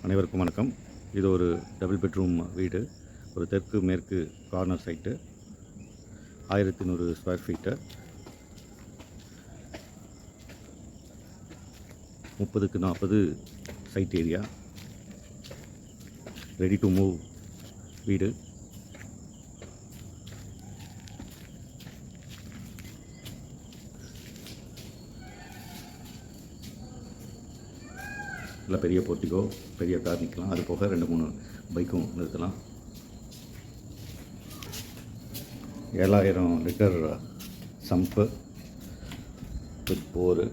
அனைவருக்கும் வணக்கம். இது ஒரு டபுள் பெட்ரூம் வீடு. ஒரு தெற்கு மேற்கு கார்னர் சைட்டு, 1100 ஸ்கொயர் ஃபீட்டு, 30க்கு 40 site area, ready to move வீடு. இல்லை பெரிய போர்ட்டிகோ, பெரிய கார் நிற்கலாம். அது போக 2-3 பைக்கும் நிறுத்தலாம். 7000 லிட்டர் சம்பு வித் போரு,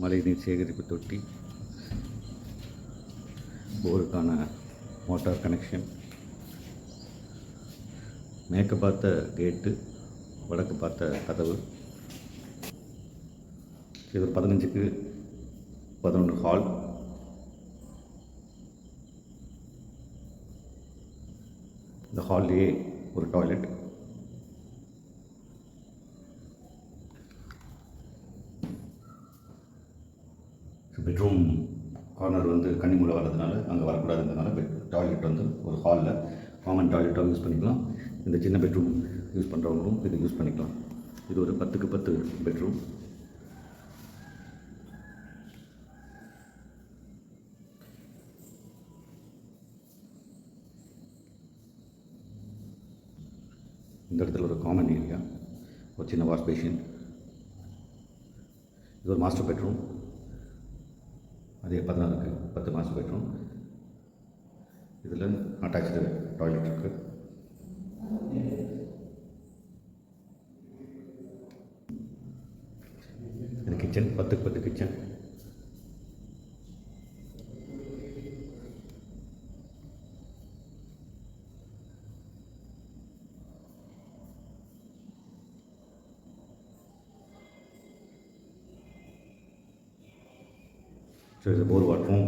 மழைநீர் சேகரிப்பு தொட்டி, போருக்கான மோட்டார் கனெக்ஷன், மேற்கு பார்த்த கேட்டு, வடக்கு பார்த்த கதவு. இது ஒரு 15க்கு 11 ஹால். இந்த ஹால்லேயே ஒரு டாய்லெட். பெட்ரூம் கார்னர் வந்து கன்னிமூலை வர்றதுனால அங்கே வரக்கூடாதுன்றதுனால டாய்லெட் வந்து ஒரு ஹாலில் காமன் டாய்லெட்டாக யூஸ் பண்ணிக்கலாம். இந்த சின்ன பெட்ரூம் யூஸ் பண்ணுறவங்களும் இதை யூஸ் பண்ணிக்கலாம். இது ஒரு 10க்கு 10 பெட்ரூம். இந்த இடத்துல ஒரு காமன் ஏரியா, ஒரு சின்ன வாஷ் பேஷன். இது ஒரு மாஸ்டர் பெட்ரூம். அதே 14க்கு 10 மாஸ்டர் பெட்ரூம். இதில் அட்டாச்சு டாய்லெட் இருக்குது. இது கிச்சன், 10க்கு 10 கிச்சன். ஸோ இது போர் வாட்டரும்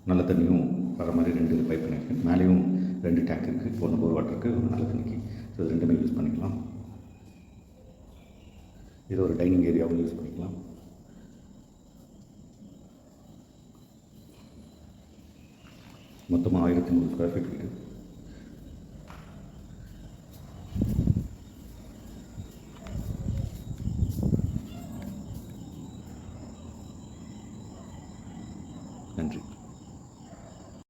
நல்ல தண்ணியும் வர மாதிரி 2 பைப் பண்ணியிருக்கு. மேலேயும் 2 டேங்க் இருக்குது. ஒன்று போர் வாட்டருக்கு, ஒரு நல்ல தண்ணிக்கு. ஸோ இது 2மே யூஸ் பண்ணிக்கலாம். இது ஒரு டைனிங் ஏரியாவும் யூஸ் பண்ணிக்கலாம். மொத்தமாக 1100 ஸ்கொயர் ஃபீட் வீடு.